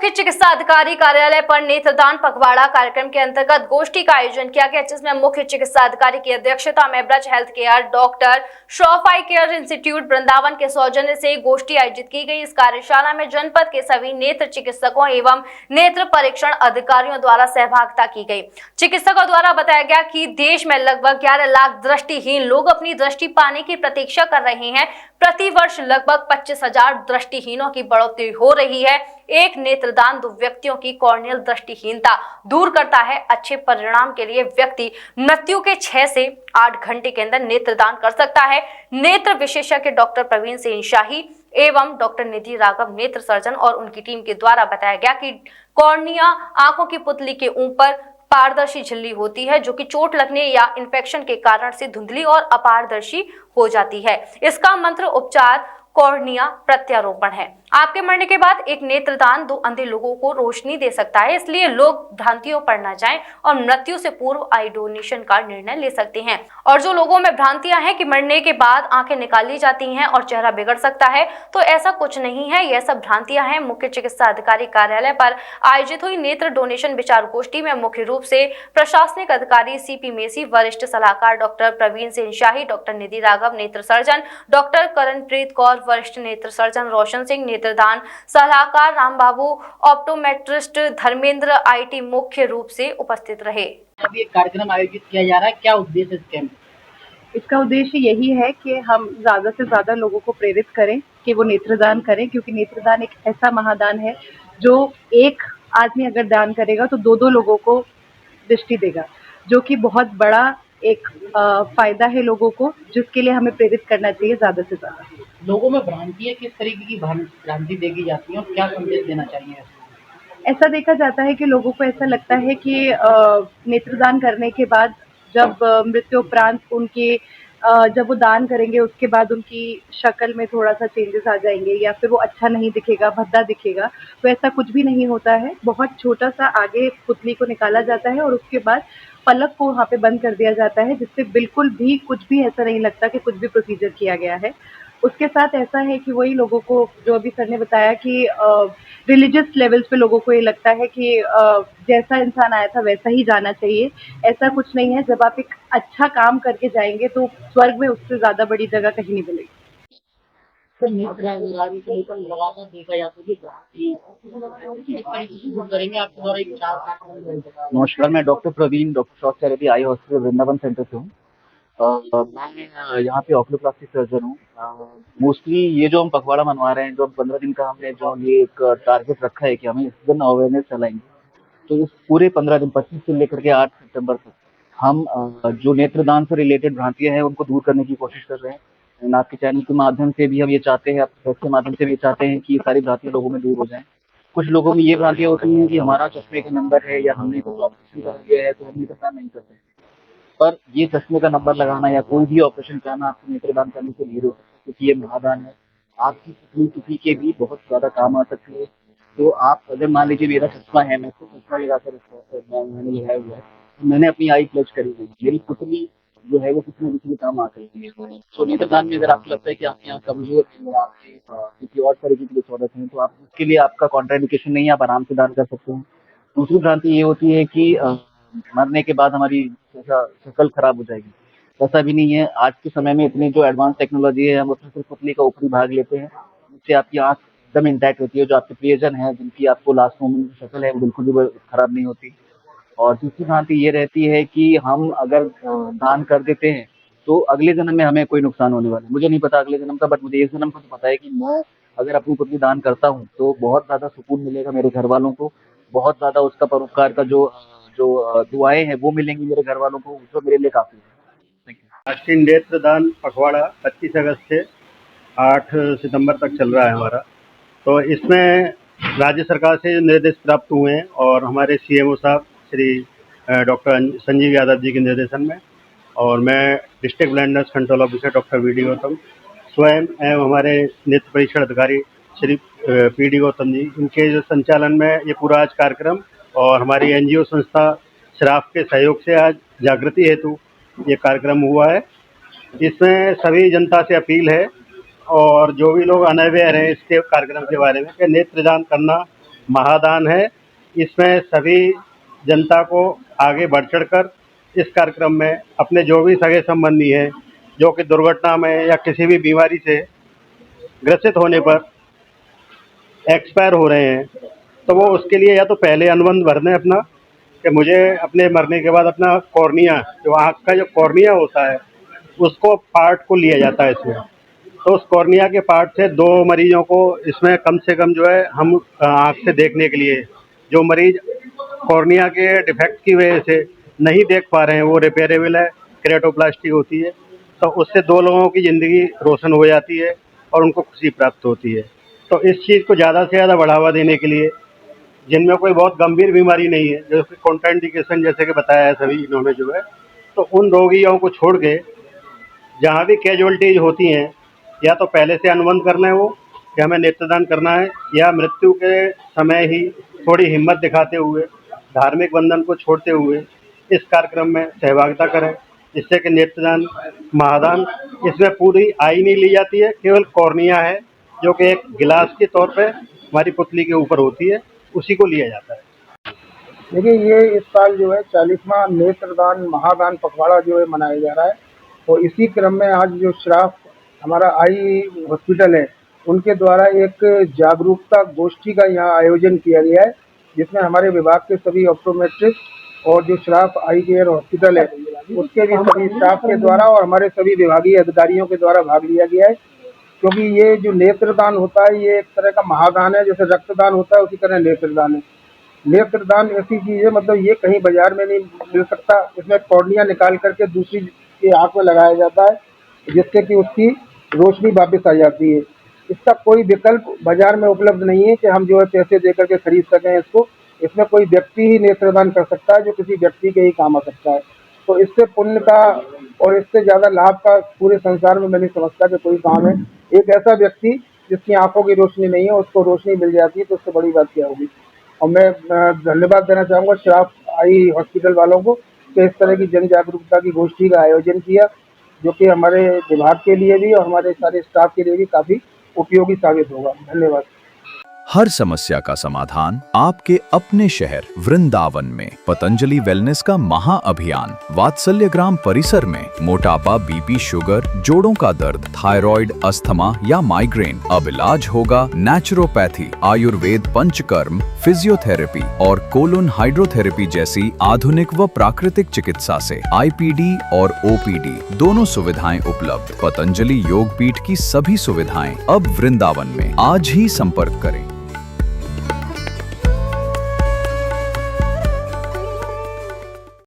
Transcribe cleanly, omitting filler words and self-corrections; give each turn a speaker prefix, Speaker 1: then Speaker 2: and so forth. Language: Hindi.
Speaker 1: मुख्य चिकित्सा अधिकारी कार्यालय पर नेत्रदान पखवाड़ा कार्यक्रम के अंतर्गत गोष्ठी का आयोजन किया गया, जिसमें मुख्य चिकित्सा अधिकारी की अध्यक्षता में Braj health care, doctor Shroff eye care institute Vrindavan के सौजन्य से गोष्ठी आयोजित की गई। इस कार्यशाला में जनपद के सभी नेत्र चिकित्सकों एवं नेत्र परीक्षण अधिकारियों द्वारा सहभागिता की गई। चिकित्सकों द्वारा बताया गया कि देश में लगभग 11 लाख दृष्टिहीन लोग अपनी दृष्टि पाने की प्रतीक्षा कर रहे हैं। प्रति वर्ष लगभग 25,000 दृष्टिहीनों की बढ़ोतरी हो रही है। एक नेत्रदान 2 व्यक्तियों की कॉर्नियल दृष्टिहीनता दूर करता है। अच्छे परिणाम के लिए व्यक्ति मृत्यु के 6 से 8 घंटे के अंदर नेत्रदान कर सकता है। नेत्र विशेषज्ञ डॉक्टर प्रवीण सिंह शाही एवं डॉक्टर निधि राघव नेत्र सर्जन और उनकी टीम के द्वारा बताया गया कि कॉर्निया आंखों की पुतली के ऊपर पारदर्शी झिल्ली होती है, जो कि चोट लगने या इन्फेक्शन के कारण से धुंधली और अपारदर्शी हो जाती है। इसका मंत्र उपचार कॉर्निया प्रत्यारोपण है। आपके मरने के बाद एक नेत्रदान 2 अंधे लोगों को रोशनी दे सकता है, इसलिए लोग भ्रांतियों पर न जाएं और मृत्यु से पूर्व आई डोनेशन का निर्णय ले सकते हैं। और जो लोगों में भ्रांतियां हैं कि मरने के बाद आंखें निकाली जाती हैं और चेहरा बिगड़ सकता है, तो ऐसा कुछ नहीं है, यह सब भ्रांतियां हैं। मुख्य चिकित्सा अधिकारी कार्यालय पर आयोजित हुई नेत्र डोनेशन विचार गोष्ठी में मुख्य रूप से प्रशासनिक अधिकारी सीपी मेसी, वरिष्ठ सलाहकार डॉक्टर प्रवीण सिंह शाही, डॉक्टर निधि राघव नेत्र सर्जन, डॉक्टर करणप्रीत कौर वरिष्ठ नेत्र सर्जन, रोशन सिंह नेत्रदान सलाहकार, रामबाबू ऑप्टोमेट्रिस्ट, धर्मेंद्र आईटी मुख्य रूप से उपस्थित रहे।
Speaker 2: अभी एक कार्यक्रम आयोजित किया जा रहा है, क्या उद्देश्य इसके?
Speaker 3: इसका उद्देश्य यही है कि हम ज़्यादा से ज़्यादा लोगों को प्रेरित करें कि वो नेत्रदान करें, क्योंकि नेत्रदान एक ऐसा महादान है जो एक आदमी अगर दान करेगा तो 2-2 लोगों को दृष्टि देगा, जो कि बहुत बड़ा एक फायदा है लोगों को, जिसके लिए हमें प्रेरित करना चाहिए ज़्यादा से ज़्यादा।
Speaker 2: लोगों में भ्रांति है, किस तरीके की भ्रांति देखी जाती है और क्या संदेश देना चाहिए?
Speaker 3: ऐसा देखा जाता है कि लोगों को ऐसा लगता है कि नेत्रदान करने के बाद जब मृत्यु उपरांत उनके जब वो दान करेंगे उसके बाद उनकी शक्ल में थोड़ा सा चेंजेस आ जाएंगे या फिर वो अच्छा नहीं दिखेगा, भद्दा दिखेगा। तो ऐसा कुछ भी नहीं होता है। बहुत छोटा सा आगे पुतली को निकाला जाता है और उसके बाद पलक को वहाँ पे बंद कर दिया जाता है, जिससे बिल्कुल भी कुछ भी ऐसा नहीं लगता कि कुछ भी प्रोसीजर किया गया है। उसके साथ ऐसा है कि वही लोगों को, जो अभी सर ने बताया कि रिलीजियस लेवल्स पे लोगों को ये लगता है कि जैसा इंसान आया था वैसा ही जाना चाहिए। ऐसा कुछ नहीं है। जब आप एक अच्छा काम करके जाएंगे तो स्वर्ग में उससे ज़्यादा बड़ी जगह कहीं नहीं मिलेगी।
Speaker 2: सर, नेत्रदान के ऊपर लगातार देखा जाता है कि करेंगे आपके द्वारा एक चार।
Speaker 4: नमस्कार, मैं doctor Praveen, doctor short therapy eye hospital Vrindavan center से हूँ। मैं यहाँ पे ऑक्लोप्लास्टिक सर्जन हूँ। मोस्टली ये जो हम पखवाड़ा मनवा रहे हैं, जो 15 दिन का हमने जो ये एक टारगेट रखा है कि हमें इस दिन अवेयरनेस चलाएंगे, तो इस पूरे 15 दिन 25 से लेकर के 8 सितंबर तक हम जो नेत्रदान से रिलेटेड भ्रांतियां हैं उनको दूर करने की कोशिश कर रहे हैं। आपके चैनल के माध्यम से भी हम ये चाहते हैं, आपके के माध्यम से भी ये चाहते हैं कि ये सारी भ्रांतियां लोगों में दूर हो जाएं। कुछ लोगों में ये भ्रांतियां होती हैं कि हमारा चश्मे का नंबर है या हमने कुछ ऑपरेशन कर दिया है तो हम नेत्रदान नहीं कर सकते, पर ये चश्मे का नंबर लगाना या कोई भी ऑपरेशन कराना आपको नेत्रदान करने से नहीं रोक सकता, क्योंकि ये महादान है। आपकी पुतली किसी के भी बहुत ज्यादा काम आ सकती है। तो आप अगर मान लीजिए मेरा चश्मा है, मैं खुद चश्मा लगाकर मैंने लगाया हुआ है, मैंने अपनी आई प्लेज करी हुई, मेरी पुतली जो है वो किसी न किसी के काम आ सकती है। तो नेत्रदान में अगर आपको लगता है कि आपकी आँख कमजोर है या आपके किसी और तरीके की डिसऑर्डर है, तो आप उसके लिए आपका कॉन्ट्राइंडिकेशन नहीं है, आप आराम से दान कर सकते हैं। दूसरी भ्रांति ये होती है कि मरने के बाद हमारी शक्ल खराब हो जाएगी। ऐसा भी नहीं है। आज के समय में इतनी जो एडवांस टेक्नोलॉजी है, हम उसमें सिर्फ पुतली का ऊपरी भाग लेते हैं, जिससे आपकी आंख एकदम इंटैक्ट होती है। जो आपके प्रियजन है, जिनकी आपको लास्ट मोमेंट की शक्ल है, वो बिल्कुल भी खराब नहीं होती। और दूसरी भ्रांति ये रहती है कि हम अगर दान कर देते हैं तो अगले जन्म में हमें कोई नुकसान होने वाला है। मुझे नहीं पता अगले जन्म का, बट मुझे इस जन्म का तो पता है कि मैं अगर अपनी पुतली दान करता हूँ तो बहुत ज्यादा सुकून मिलेगा मेरे घर वालों को, बहुत ज्यादा उसका परोपकार का जो दुआएं हैं वो मिलेंगी मेरे घर वालों को, जो मेरे लिए काफी है।
Speaker 5: राष्ट्रीय नेत्रदान पखवाड़ा 25 अगस्त से 8 सितंबर तक चल रहा है हमारा। तो इसमें राज्य सरकार से निर्देश प्राप्त हुए हैं और हमारे सीएमओ साहब श्री डॉक्टर संजीव यादव जी के निर्देशन में, और मैं district blindness control officer doctor V D Gautam स्वयं एवं हमारे नेत्र परीक्षण अधिकारी श्री पी डी गौतम जी, इनके जो संचालन में ये पूरा आज कार्यक्रम और हमारी एनजीओ संस्था श्राफ के सहयोग से आज जागृति हेतु ये कार्यक्रम हुआ है। इसमें सभी जनता से अपील है और जो भी लोग अनअवेयर हैं इसके कार्यक्रम के बारे में कि नेत्रदान करना महादान है। इसमें सभी जनता को आगे बढ़ चढ़कर इस कार्यक्रम में अपने जो भी सगे संबंधी हैं जो कि दुर्घटना में या किसी भी बीमारी से ग्रसित होने पर एक्सपायर हो रहे हैं, तो वो उसके लिए या तो पहले अनुबंध भर दें अपना कि मुझे अपने मरने के बाद अपना कॉर्निया, जो आँख का जो कॉर्निया होता है, उसको पार्ट को लिया जाता है इसमें। तो उस कॉर्निया के पार्ट से 2 मरीजों को इसमें कम से कम जो है हम आँख से देखने के लिए, जो मरीज कॉर्निया के डिफेक्ट की वजह से नहीं देख पा रहे हैं, वो रिपेयरेबल है, केरेटोप्लास्टी होती है, तो उससे 2 लोगों की ज़िंदगी रोशन हो जाती है और उनको खुशी प्राप्त होती है। तो इस चीज़ को ज़्यादा से ज़्यादा बढ़ावा देने के लिए, जिनमें कोई बहुत गंभीर बीमारी नहीं है, जैसे कॉन्ट्राइंडिकेशन जैसे कि बताया है सभी इन्होंने जो है, तो उन रोगियों को छोड़ के जहाँ भी कैजुअलिटीज होती हैं, या तो पहले से अनुबंध करना है वो कि हमें नेत्रदान करना है, या मृत्यु के समय ही थोड़ी हिम्मत दिखाते हुए, धार्मिक बंधन को छोड़ते हुए इस कार्यक्रम में सहभागिता करें, जिससे कि नेत्रदान, महादान, इसमें पूरी आई नहीं ली जाती है, केवल कॉर्निया है जो कि एक गिलास के तौर पे हमारी पुतली के ऊपर होती है, उसी को लिया जाता है।
Speaker 6: देखिए, ये इस साल जो है 40वां नेत्रदान महादान पखवाड़ा जो है मनाया जा रहा है, और इसी क्रम में आज जो श्राफ हमारा आई हॉस्पिटल है उनके द्वारा एक जागरूकता गोष्ठी का यहाँ आयोजन किया गया है, जिसमें हमारे विभाग के सभी ऑप्टोमेट्रिस्ट और जो श्राफ आई केयर हॉस्पिटल है उसके भी सभी स्टाफ के द्वारा और हमारे सभी विभागीय अधिकारियों के द्वारा भाग लिया गया है। क्योंकि ये जो नेत्रदान होता है ये एक तरह का महादान है, जैसे रक्तदान होता है उसी तरह नेत्रदान है। नेत्रदान ऐसी चीज़ है, मतलब ये कहीं बाजार में नहीं मिल सकता। इसमें कॉर्निया निकाल करके दूसरी के आँख में लगाया जाता है, जिससे कि उसकी रोशनी वापस आ जाती है। इसका कोई विकल्प बाजार में उपलब्ध नहीं है कि हम जो है पैसे दे करके खरीद सकें इसको। इसमें कोई व्यक्ति ही नेत्रदान कर सकता है, जो किसी व्यक्ति के ही काम आ सकता है। तो इससे पुण्य का और इससे ज़्यादा लाभ का पूरे संसार में मैं नहीं समझता कि कोई काम है। एक ऐसा व्यक्ति जिसकी आंखों की रोशनी नहीं है उसको रोशनी मिल जाती है, तो उससे बड़ी बात क्या होगी। और मैं धन्यवाद देना चाहूँगा श्राफ आई हॉस्पिटल वालों को कि इस तरह की जन जागरूकता की गोष्ठी का आयोजन किया, जो कि हमारे विभाग के लिए भी और हमारे सारे स्टाफ के लिए भी काफ़ी उपयोगी साबित होगा। धन्यवाद।
Speaker 7: हर समस्या का समाधान आपके अपने शहर वृंदावन में पतंजलि वेलनेस का महा अभियान वात्सल्य ग्राम परिसर में मोटापा, बीपी, शुगर, जोड़ों का दर्द, थायराइड, अस्थमा या माइग्रेन, अब इलाज होगा नेचुरोपैथी, आयुर्वेद, पंचकर्म, फिजियोथेरेपी और कोलोन हाइड्रोथेरेपी जैसी आधुनिक व प्राकृतिक चिकित्सा से आईपीडी और ओपीडी दोनों सुविधाएं उपलब्ध। पतंजलि योग पीठ की सभी सुविधाएं अब वृंदावन में। आज ही संपर्क करें।